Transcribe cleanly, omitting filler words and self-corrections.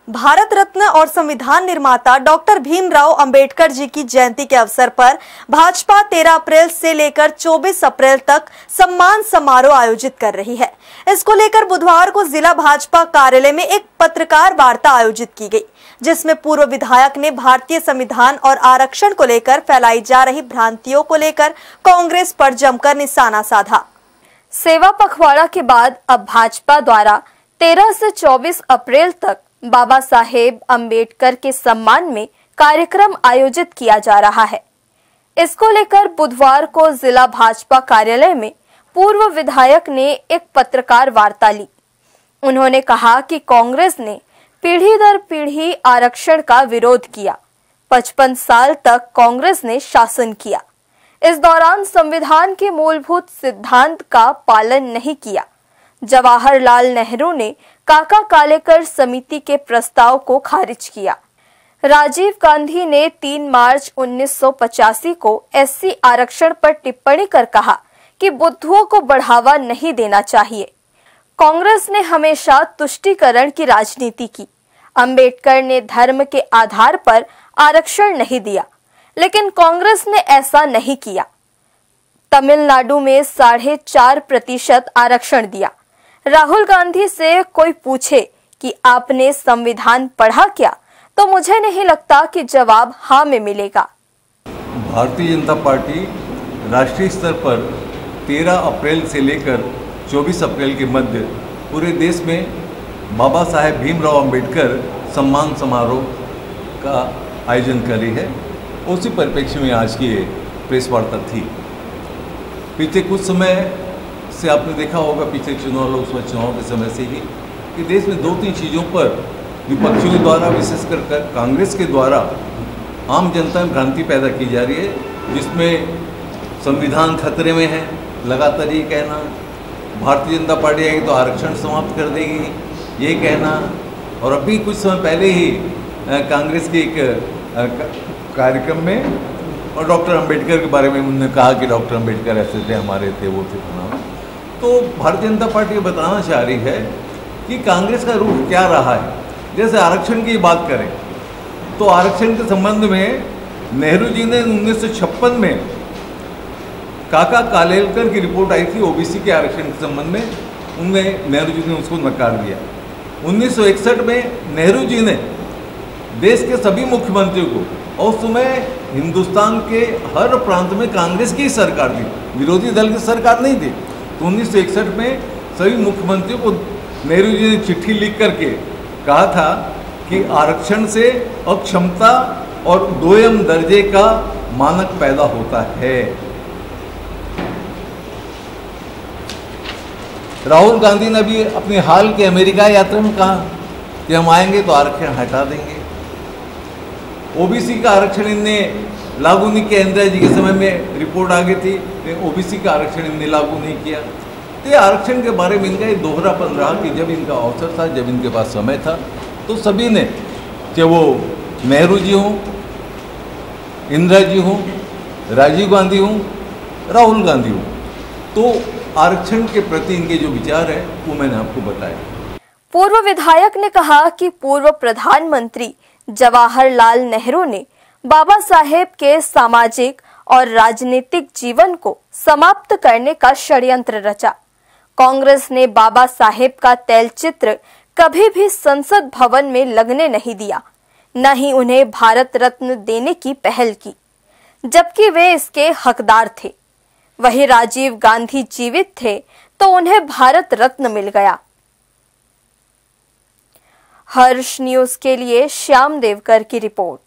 भारत रत्न और संविधान निर्माता डॉक्टर भीमराव अंबेडकर जी की जयंती के अवसर पर भाजपा 13 अप्रैल से लेकर 24 अप्रैल तक सम्मान समारोह आयोजित कर रही है। इसको लेकर बुधवार को जिला भाजपा कार्यालय में एक पत्रकार वार्ता आयोजित की गई, जिसमें पूर्व विधायक ने भारतीय संविधान और आरक्षण को लेकर फैलाई जा रही भ्रांतियों को लेकर कांग्रेस पर जमकर निशाना साधा। सेवा पखवाड़ा के बाद अब भाजपा द्वारा 13 से 24 अप्रैल तक बाबा साहेब अंबेडकर के सम्मान में कार्यक्रम आयोजित किया जा रहा है। इसको लेकर बुधवार को जिला भाजपा कार्यालय में पूर्व विधायक ने एक पत्रकार वार्ता ली। उन्होंने कहा कि कांग्रेस ने पीढ़ी दर पीढ़ी आरक्षण का विरोध किया। 55 साल तक कांग्रेस ने शासन किया। इस दौरान संविधान के मूलभूत सिद्धांत का पालन नहीं किया। जवाहरलाल नेहरू ने काका कालेकर समिति के प्रस्ताव को खारिज किया। राजीव गांधी ने 3 मार्च 1985 को एससी आरक्षण पर टिप्पणी कर कहा कि बुद्धुओं को बढ़ावा नहीं देना चाहिए। कांग्रेस ने हमेशा तुष्टीकरण की राजनीति की। अंबेडकर ने धर्म के आधार पर आरक्षण नहीं दिया, लेकिन कांग्रेस ने ऐसा नहीं किया। तमिलनाडु में 4.5% आरक्षण दिया। राहुल गांधी से कोई पूछे कि आपने संविधान पढ़ा क्या, तो मुझे नहीं लगता कि जवाब हाँ में मिलेगा। भारतीय जनता पार्टी राष्ट्रीय स्तर पर 13 अप्रैल से लेकर 24 अप्रैल के मध्य पूरे देश में बाबा साहेब भीमराव अंबेडकर सम्मान समारोह का आयोजन कर रही है। उसी परिप्रेक्ष्य में आज की प्रेस वार्ता थी। पिछले कुछ समय से आपने देखा होगा, पिछले चुनाव लोकसभा चुनाव के समय से ही कि देश में 2-3 चीज़ों पर विपक्षियों के द्वारा, विशेषकर कांग्रेस के द्वारा आम जनता में भ्रांति पैदा की जा रही है, जिसमें संविधान खतरे में है। लगातार ये कहना, भारतीय जनता पार्टी आएगी तो आरक्षण समाप्त कर देगी, ये कहना। और अभी कुछ समय पहले ही कांग्रेस के एक कार्यक्रम में और डॉक्टर अंबेडकर के बारे में उन्होंने कहा कि डॉक्टर अंबेडकर ऐसे थे, हमारे थे, वो थे। तो भारतीय जनता पार्टी बताना चाह रही है कि कांग्रेस का रुख क्या रहा है। जैसे आरक्षण की बात करें तो आरक्षण के संबंध में नेहरू जी ने 1956 में काका कालेलकर की रिपोर्ट आई थी ओबीसी के आरक्षण के संबंध में, उनमें नेहरू जी ने उसको नकार दिया। 1961 में नेहरू जी ने देश के सभी मुख्यमंत्रियों को, और उस समय हिंदुस्तान के हर प्रांत में कांग्रेस की सरकार थी, विरोधी दल की सरकार नहीं थी। तो 1961 में सभी मुख्यमंत्रियों को नेहरू जी ने चिट्ठी लिख करके कहा था कि आरक्षण से अक्षमता और दोयम दर्जे का मानक पैदा होता है। राहुल गांधी ने भी अपनी हाल के अमेरिका यात्रा में कहा कि हम आएंगे तो आरक्षण हटा देंगे। ओबीसी का आरक्षण इनने लागू नहीं किया। इंदिरा जी के समय में रिपोर्ट आ गई थी, लेकिन ओबीसी का आरक्षण इनने लागू नहीं किया। तो ये आरक्षण के बारे में इनका एक दोहरापन रहा कि जब इनका अवसर था, जब इनके पास समय था, तो सभी ने, चाहे वो नेहरू जी हों, इंदिरा जी हों, राजीव गांधी हों, राहुल गांधी हों, तो आरक्षण के प्रति इनके जो विचार है वो मैंने आपको बताया। पूर्व विधायक ने कहा कि पूर्व प्रधानमंत्री जवाहरलाल नेहरू ने बाबा साहेब के सामाजिक और राजनीतिक जीवन को समाप्त करने का षड्यंत्र रचा। कांग्रेस ने बाबा साहेब का तैलचित्र कभी भी संसद भवन में लगने नहीं दिया, न ही उन्हें भारत रत्न देने की पहल की, जबकि वे इसके हकदार थे। वही राजीव गांधी जीवित थे तो उन्हें भारत रत्न मिल गया। हर्ष न्यूज के लिए श्याम देवकर की रिपोर्ट।